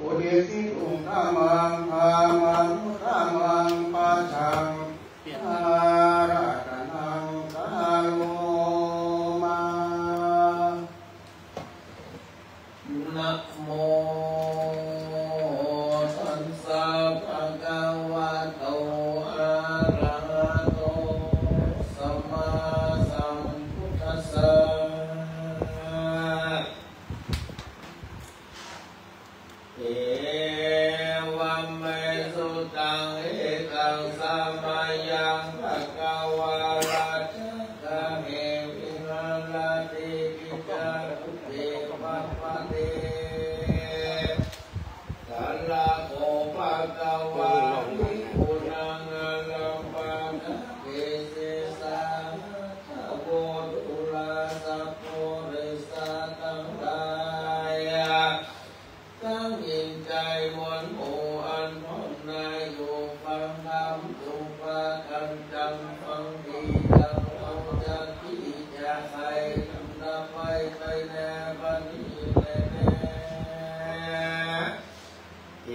อุเดสิตุธรรมังธรรมังธรรมังปัจจังอาราธนังกาโลมานะโมตัสสะภะคะวะโตอะระหะโตสัมมาสัมพุทธัสสะเอวัมเมสุตังเอกังสัมมายังภะคะวะราชกะเมวิหารติกิจารุเตปัปปะเตกัลลาโภภะคะวะวิปุนังอลัมปะนะเกเสสะทะโวตุลาสัพโพริสัตตังหลายตั้งยินใจมวลหมู่อันพ้นนายอยู่ฟังธรรมสุภากันจังฟังดีดังเอาจะที่จะใครทำละไปแน่บัดนี้แน่เอ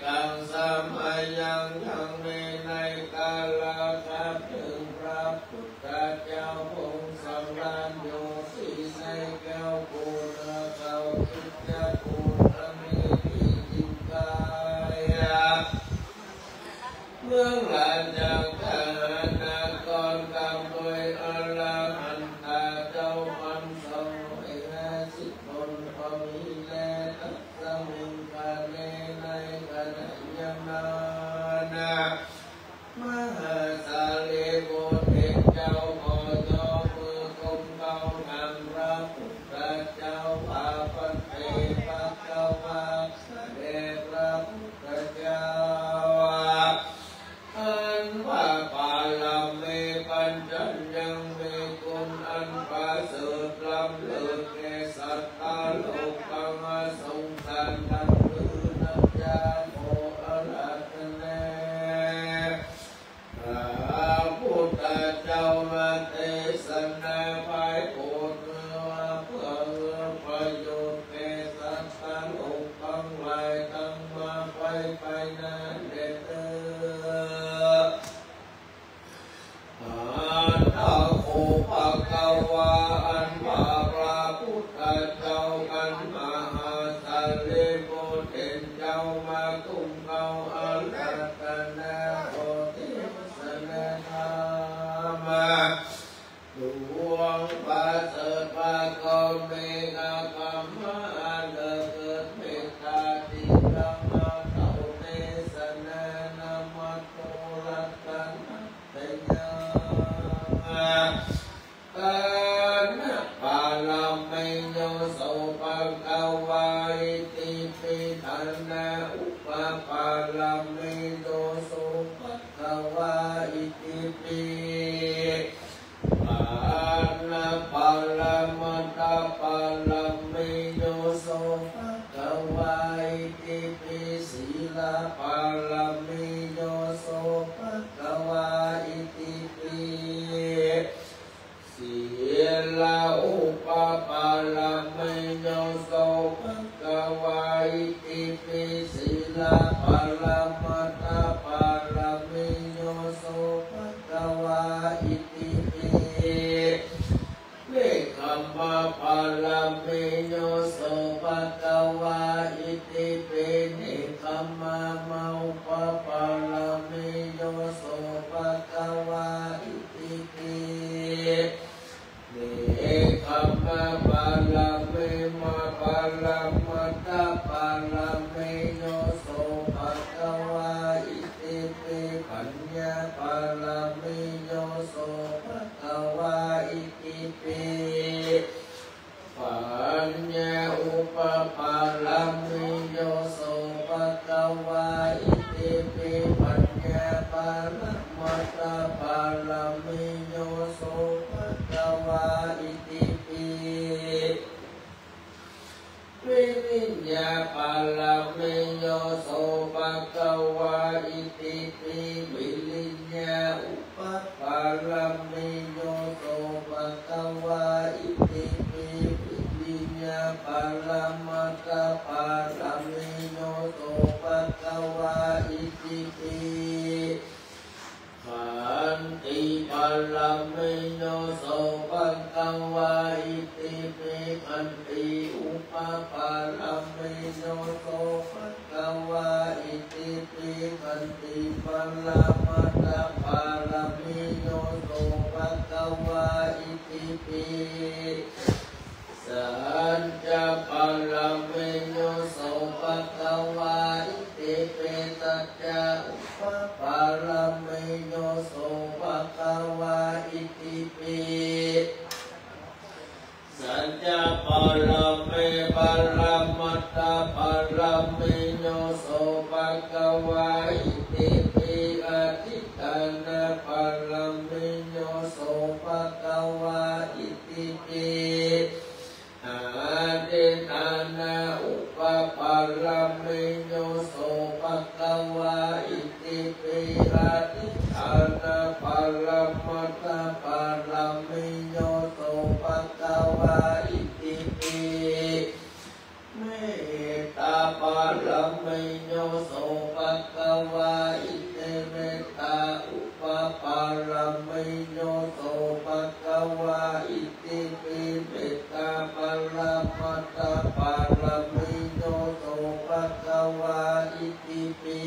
กังสัมมายังยังเมในกาลคับถึงพระพุทธเจ้าองค์สำราญโยสีใสแก้วกูนะเขาคิดจะกูนะมีที่จิตกายเมื่อหลังจากการนักก่อนกำโดยอรหันตาเจ้ามันทรงให้สิทธิ์ผลพอมีแลตัดสมิงกาเลในขณะยามนา มหาสาลีบุตรเจ้าขอจอมือกุมเก้านำพระพุทธเจ้าพาปัจเจกเจ้าพาเสด็จพระพุทธเจ้าอันว่าปาลเมปัญจยังมีคุณอันประเสริฐล้ำเลิศแก่สัตตาโลกังสงสารทั้งหรือนักยาโมอาราธนาพระพุทธเจ้ามาเทศนาไปโปรดเพื่อประโยชน์แก่สัตว์โลกทั้งหลายทั้งมาไปนั้นเด็ดอันตะโคภะคะวะอันว่าพระพุทธเจ้าอันมหาสารีบุตรเจ้ามาตุ้มเขาอาราธนาโอทิสนาธรรมดวงประเสริฐพระกรมีนาคำมาเลิศเกิดเมตตาติธรรมะเท่าเทศนานามัตโตรัตนะเตยกานะปาลเมโยโสภะคะวะอิติปิทันนะอุปปาลเมโยโสภะคะวะอิติปิปานะปาลมัตตะปาลเมโยโสภะคะวะอิติปิศีลปาลเมโยโสภะคะวะอิติปิศีลอุปปาลเมโยโสภะคะวะอิติปิศีลปาลมัตตะปาลเมโยโสภะคะวะอิติปิเนคขมะปาลเมโยโสภะคะวะอิติปิเนคขมะมะอุปปาลเมโยโสภะคะวะอิติปิเนคขมะปาลเมมะปาลมัตตะปาลเมโยโสภะคะวะอิติปิปัญญาปาลเมโยโสภะคะวะอิติปิปัญญาอุปปาลเมโยโสภะคะวะอิติปิปัญญาปาลมัตตะปาลเมโยโสภะคะวะอิติปิวิริยะปาลเมโยโสภะคะวะอิติปิวิริยะอุปปาลเมโยโสภะคะวะอิติปิวิริยะปาลมัตตะปาลเม ลามัตตปารมิโยโสภะคะวะอิติปิสัจจะปารมิโยโสภะคะวะอิติปิสัจจะอุปปารมิโยโสภะคะวะอิติปิสัจจะปารมิปารมัตถปารมิโยโสภะคะวะอิติปิอธิฐานปารมิโยโสภะคะวะอิติปิอธิฐานอุปปารมิโยโสภะคะวะอิติปิอธิฐานปารมัตถปารมิโยโสภะคะวะอิติปิเมตตาปารมิโยโสภะคะวะอิติเมตตาอุปปารมิโยโสภะคะวะอิติปิเมตตาปารมัตถปารมิโยโสภะคะวะอิติปิ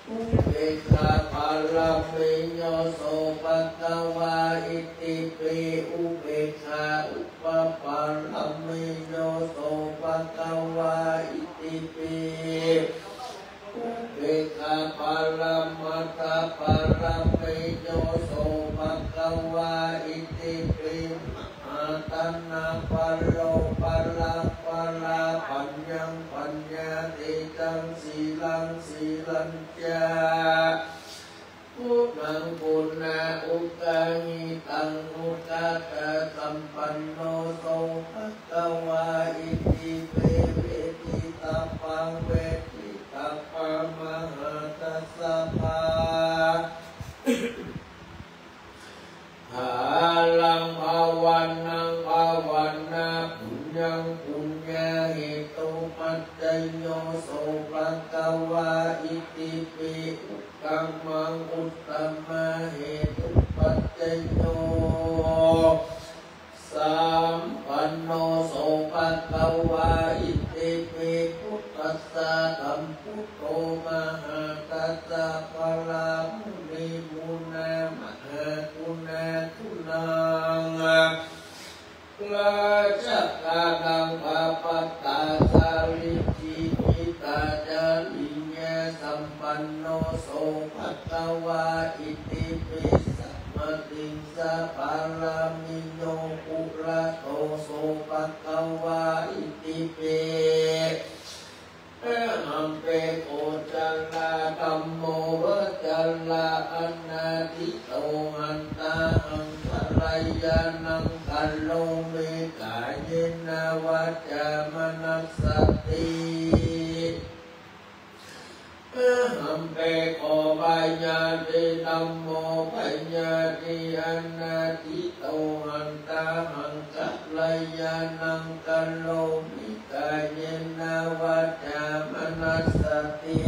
อุเบกขาปารมิโยโสภะคะวะอิติปิอุเบกขาอุปปารมิโยโสภะคะวะอิติปิอุเบกขาปารมัตถปารมิโยโสภะคะวะอิติปิมหาตัณหาปัลโลปัลลาปัลลาปัญญังปัญญาติตังสีลังสีลัญจาพุทธังปุณณะอุกาหิตังอุกาตะสัมปันโนโสภะคะวะอิติปิเวทิตาปังเวทิตาปังมหาตัสสะภาหาลังภาวันนังภาวันนาปุญญังปุญญาเหตุปัจจยโยโสภะคะวะอิติปิอุกังมังอุตตมะเหตุปัจจยโยสัมปันโนโสภะคะวะอิติปิพุทธัสสะธัมพุทโธมหากัสสะปะลามุนีมุนามหาคุณาคุณังราชกานังปะปัตตาสาริจิกิตาจาริญญาสัมปันโนโสภะคะวะอิติปิสัมมาติงสะปารามิโยปุระโตโสภะคะวะอิติปิอัมเปโกจัลลาธัมโมวะจัลลาอนาติโตหันตาหังสลายยานังกัลโลเมกายเยนวัจจามนัสสติอัมเปโกปัญญาติธัมโมปัญญาติอนาติโตหันตาหังกัลลายานังกัลโลเมกายเยนวัจจามนัสสติ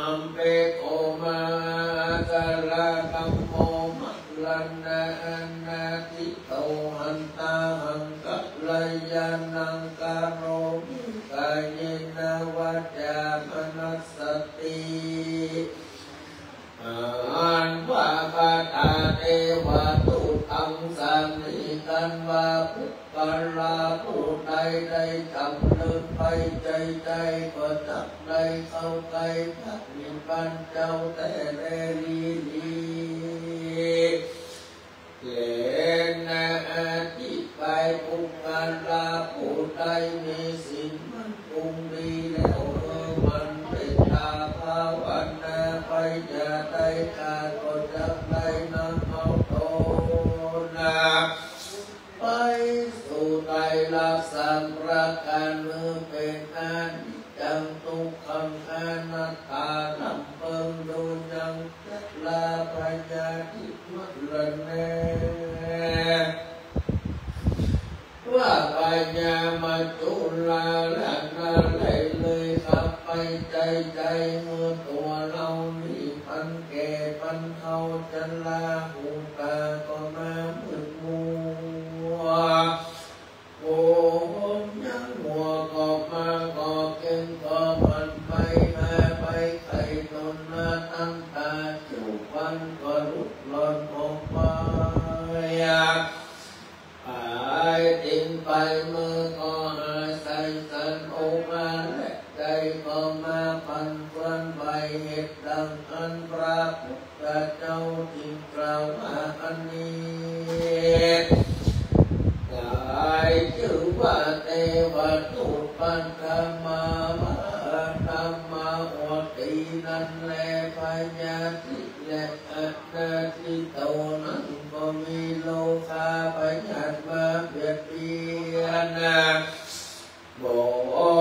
อัมเปโกมากัลลาธัมโมมัลลันนาอนาติโตหันตาหังกัลลายานังกัลโลเมกายเยนวัจจามนัสสติอันวะปะตาเทวะตุตังสันนิกันวะพุทธลาผู้ใดได้จำเลินไปใจก็จับได้เข้าใกล้พระนิพพานเจ้าแต่แรลีเลนะอาทิไปปุกการลาผู้ใดมีศีลมันคงดีแล้วมันเป็นตาภาวนาไปจะได้การก็จับได้นำเอาโตนาไปสู่ไตรลักษณ์สามประการมือเป็นอานิจจังทุกขังอนัตตาลำเปิงดูยังจักลาปัญญาทิมัลลเนว่าปัญญามาจุลาละนาเลยขับไปใจเมื่อตัวเรานี่พันแก่พันเท่าจันลาหูตาก็มามืดมัวโอ้ยังหัวก็มาก็เก่งก็มันไปมาไป ปัตตมามะธรรมะโอตินั่นแลพยาธิและอัตตาทิโตนั้นก็มีโลกาพยาธิมาเบียดเบียนบอ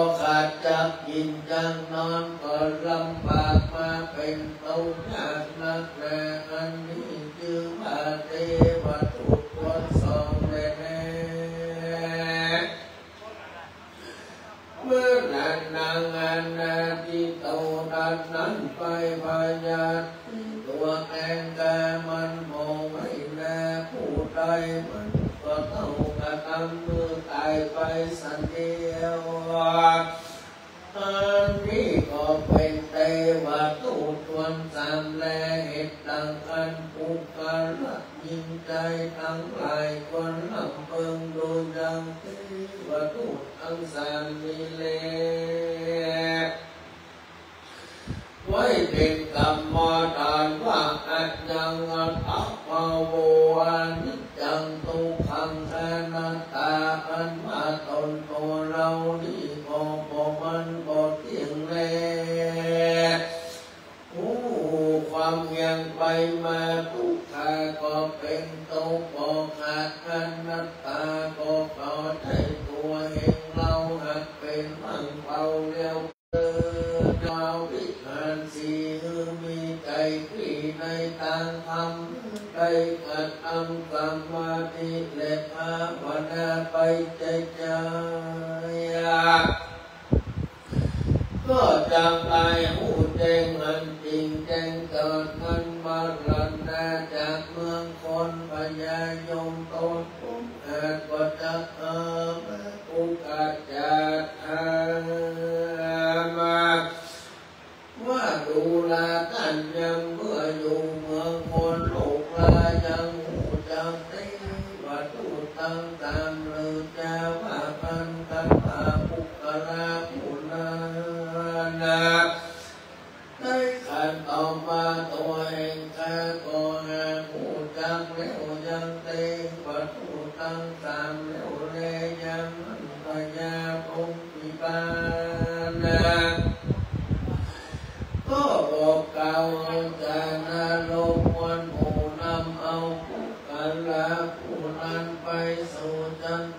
กขาดจากกินจังนอนก็ลำบากมาเป็นต้นยากนักแลอันนี้จึงมาเทวทูตตรวจสอบแน่เมื่อนั้นนางอนาทิโตดันนั้นไปพยาธิตัวแองกามันมองไม่แลผู้ใดมันก็เท่ากับทำมือตายไปสันเดียวอันนี้ก็เป็นเทวทูตทวนสามแลเหตุดังอันปุกกะละยิ่งใจทั้งหลายคนลำเพิงดูยังเทวทูตทั้งสามนี้แลไว้เป็นกรรมฐานว่าอัจยังอัตถภาโวอนิจจังทุกขังอนัตตาอันว่าตนตัวเรานี่ก็บ่มันบ่เที่ยงแลความยังไปมาทุกขาก็เป็นตัวบ่ขาดอนัตตาก็เข้าใจตัวเองเราหักเป็นมั่งเฝ้าเลี้ยวเราวิหารสีมีใจที่ในทางธรรมใจกัดทำสมาธิและภาวนาไปใจก็จังไรหูแจ้งอันจริงแจ้งเกิดมันมาลันนาจากเมืองคนพญายมตนปุกอาจก็จะปุกอาจจะมาว่าดูแลกันยังเมื่ออยู่เมืองคนโลกลายังหูจังได้ว่าตูตั้งตามเลือจะว่ากันกันตาปุกกะลาปุนาได้ขันต่อมาตัวเองแค่ก็หาหูจังแล้วยังเต็งว่าตูตั้งตามแล้วเลยยังมันพยาพงปิบาก็บอกกล่าวจานาโลกวันผู้นำเอาผู้กันละผู้นั้นไปสู่จันทร์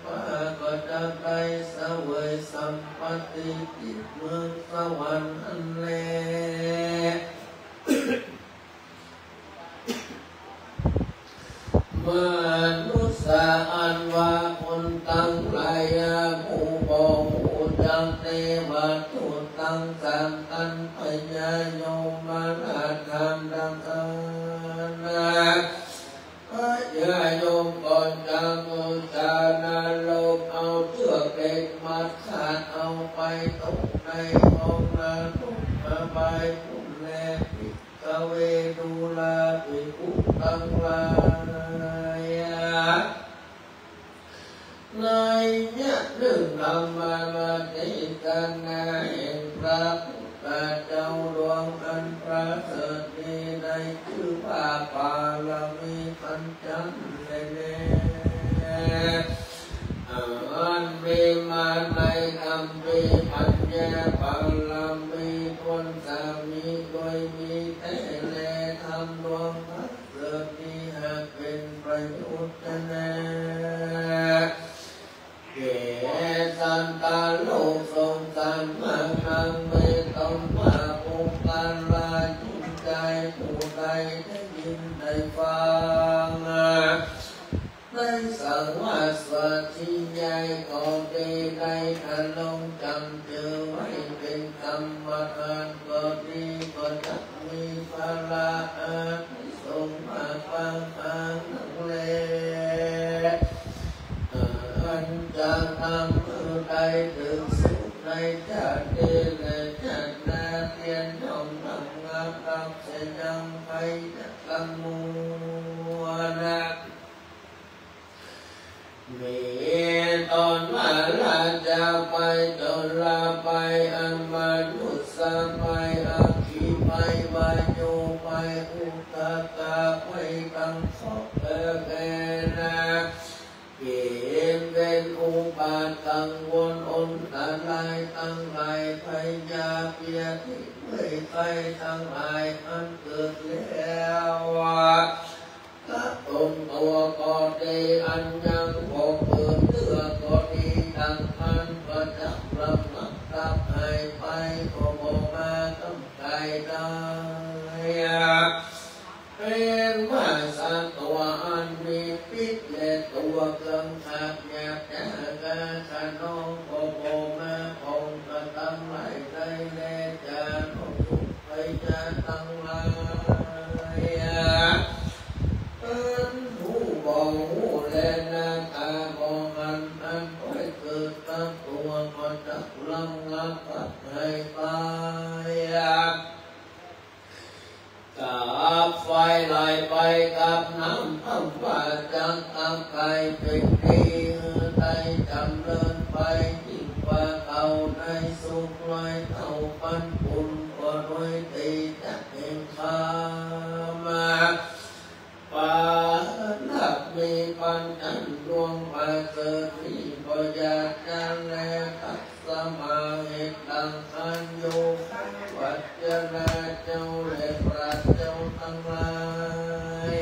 ก็จะได้เสวยสัมปติติดเมืองสวรรค์อันแลเมื่อนุสาอันว่าคนตั้งหลายผู้บอกผู้จังเทวทูตตั้งสามตันพญายมมาราธรรมดังพญายมก่อนจังอุจานาโลกเอาเชือกเด็กมัดขาดเอาไปตกในห้องนาทุกมาใบผู้แลปิกเวดูลาปิกุตั้งลายในเนี่ยเรื่องธรรมะติกันนาเห็นพระพุทธเจ้าดวงอันประเสริฐมีในชื่อว่าปาลมีปัญจแน่อันมีมาในคำมีปัญญาปาลมีทวนสามีโดยมีแต่แลทำดวงพระเสริฐที่หากเป็นประโยชน์แน่เกสันตาโลกทรงสันมังนังเมตตมมาปุกการลาจิตใจผู้ใดได้ยินได้ฟังได้สังวาสที่ใหญ่ก็ดีได้ทันลงจำเจอไว้เป็นกรรมฐานก็ดีก็จะมีพละที่ทรงมาฟังนักเลจะทำผู้ใดถึงสุขในชาติและชาติหน้าเพียรย่อมทำงานตามเสียยังไปจะกำมูนักมีตอนมาลาจะไปจนลาไปอันมานุสาไปอาคีไปวาโยไปอุตตะไปตังขอบเกณฑ์เกมเป็นอุปากังวลอน ตาลายทั้งหลายพยาเปียที่ไม่ไปทั้งหลายอันเกิดแล้วถ้าตนตัวก็ดีอันยังพอเกิดเลือก็ดีดังมันก็จะลำนับตับหายไปก็บอกมาต้องใจได้เป็นว่าสัตว์ตัวอันมีพิษและตัวเกินขาดอยากจะการขนองก็บอกมาคงจะตั้งไหลได้แน่จะต้องทุกข์ไปจะตั้งไหลหูบอกหูแลนาตาบอกอันก็เกิดตั้งตัวก็จะลำลับตัดให้ตายกับไฟไหลไปกับน้ำพังว่าจังตามไกลเป็นดีได้จำเริญไปยิ่งกว่าเขาได้สุขลอยเท่าปันปุนก็ด้วยตีจะเห็นข้ามาปานักมีปัญจันดวงประเสริฐนี้ก็อยากจะแลตัดสมาเหตุดังอันโยวัจเจนาเจ้าและพระเจ้าทั้งหลาย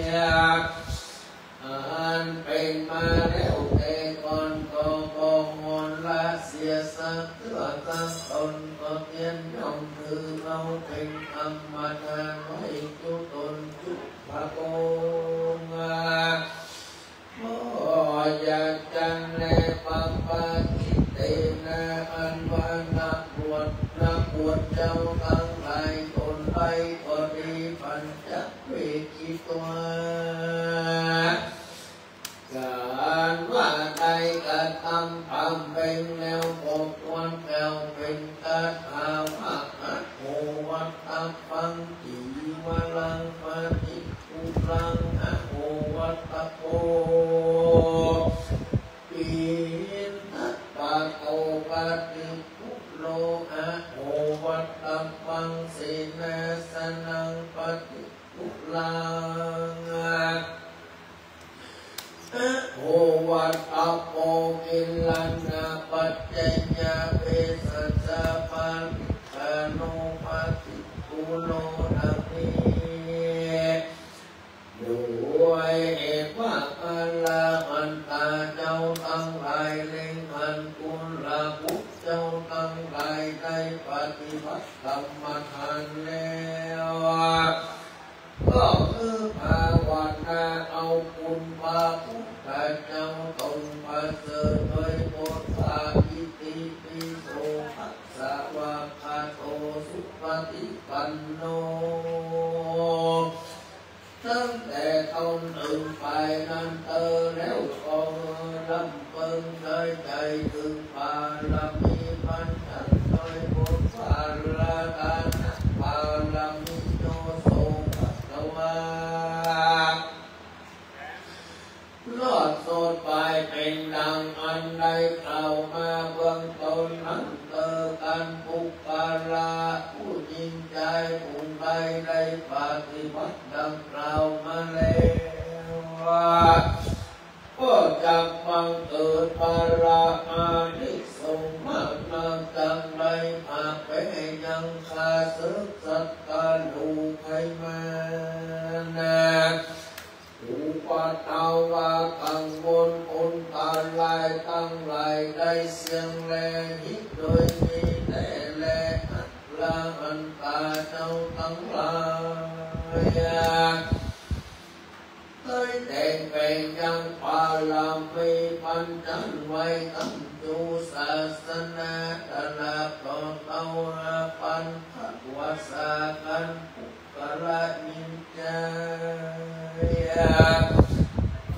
อันเป็นมาแล้วแต่ก่อนก็บอกมนละเสียสักเพื่อตั้งตนก็เพียนย่อมถือเราเป็นธรรมดาไว้จุตนจุพระโกงอยากจังแลปัปปะกิเตนะอันว่านักบวชเจ้าทั้งหลายคนไปก็ดีปัญจเวคิตัวการว่าใดกระทำเป็นแล้วปกวันแก้วเป็นกาถาวัดโหวัดตับฟังจีวลังปฏิปุรังโหวัดตะโกปีนทัตปะโตปฏิปุโลโหวัดตับฟังเสนาสนังปฏิปุลังโหวัดตัปโปกิลันนาปัจจยาเปสัจจปันคโนปฏิปุโลดังนี้ด้วยเหตุว่าอัลลาหันตาเจ้าทั้งหลายเล็งอันกุลาบุตรเจ้าทั้งหลายได้ปฏิบัติธรรมทานแล้วก็คือภาวนาเอาคุณพระพุทธเจ้าตนประเสริฐโดยบทภาอิติปิโสภะคะวะโตสุปฏิปันโนตั้งแต่ตนถึงไปนั้นแล้วก็ลำเพิ่งได้ใจถึงบารมีปัญญาโดยบทบาลกานะบารมีโยโสภะคะวะลอดโสดไปเป็นดังอันใดกล่าวมาเบื้องต้นนั้นกันปุกปาราผู้ยิ่งใจผู้ใดได้ปฏิบัติดังกล่าวมาแล้วก็จักบังเกิดปาราอานิสงส์มากนักจังใดหากไปยังคาศึกสัตตาลูกให้มานาอุปตาวากังวลอนตาลายตั้งหลายได้เสียงแลหิตโดยมีแต่แลอัตลาอันตาเจ้าทั้งหลายได้แต่งเป็นยังปาลามีปัญจันไว้ตั้งจูศาสนาตลาดต่อเต้าราปันขัดวาสากันปุกละมินจ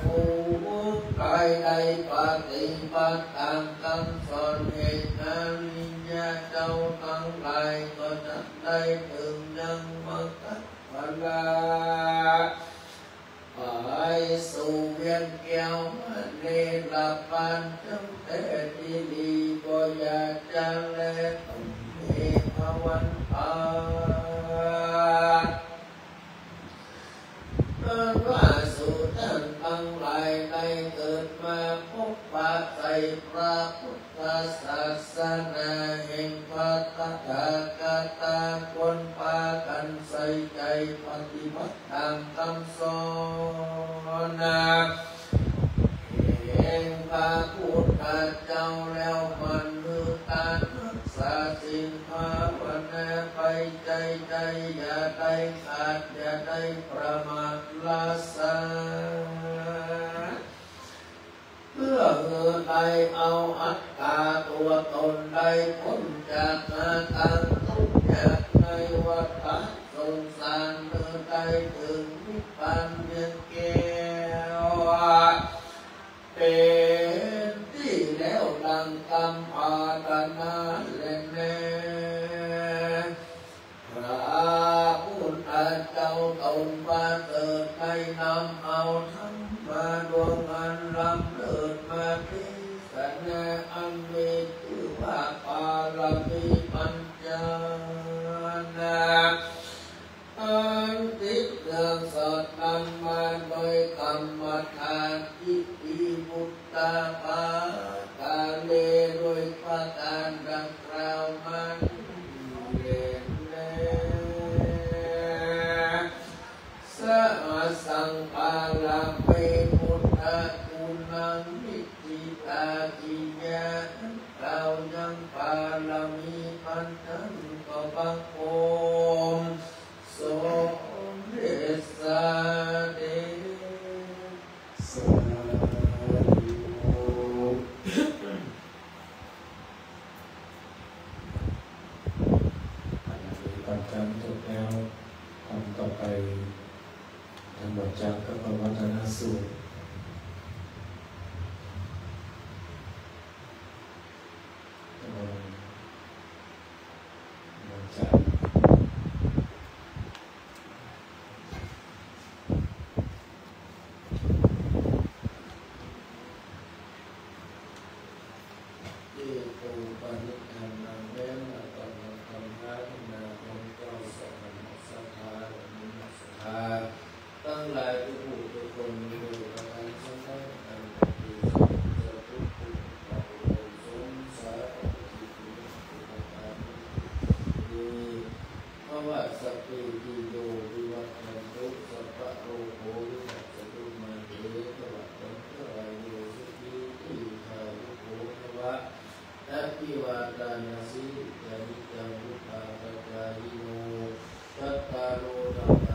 ผู้ใดได้ปฏิบัติตามคำสอนเหตุการณ์วิญญาเจ้าทั้งหลายก็จะได้ถึงยังมรรคผลไปสู่เวียนแก้วมันเนรปันจังแต่ที่ดีก็อยากจะแลต้องมีภวันตาว่าสู่ท่านทั้งหลายได้เกิดมาพบปะใส่พระพุทธศาส นาแห่งพระตถากตาควรพากันใส่ใจปฏิบัติตามคำสอนแห่งพระพุทธเจ้าแล้วมันมือการรักษาศีลภาวนาไปใจอย่าได้ขาดอย่าได้ประมาทละสาเพื่อได้เอาอัตตาตัวตนได้พ้นจากอาการทุกข์ยากในวัฏสงสารเมื่อได้ถึงนิพพานเพียงแก้วเป็นที่แล้วดังคำปรารถนาและแน่พระพุทธเจ้าตนมาเกิดให้นำเอาธรรมมาดวงอันลำเลิศมาพิสดารอันมีชื่อว่าปาลมีปัญญาอันติดเรื่องสดนำมาโดยกรรมฐานอิติมุตตาปากาเลโดยประการดังกล่าวมาเล่นแลสะสังฆาลาเปพุทธคุณังนิจิตาจิญาเรายังปาลมีปัญญาก็บังโอมสมเด็จสาเดสาธุปัจจัยจบแล้วทำต่อไปทำบทจากกัปวัฒนสูตรจัตตาโรธรรม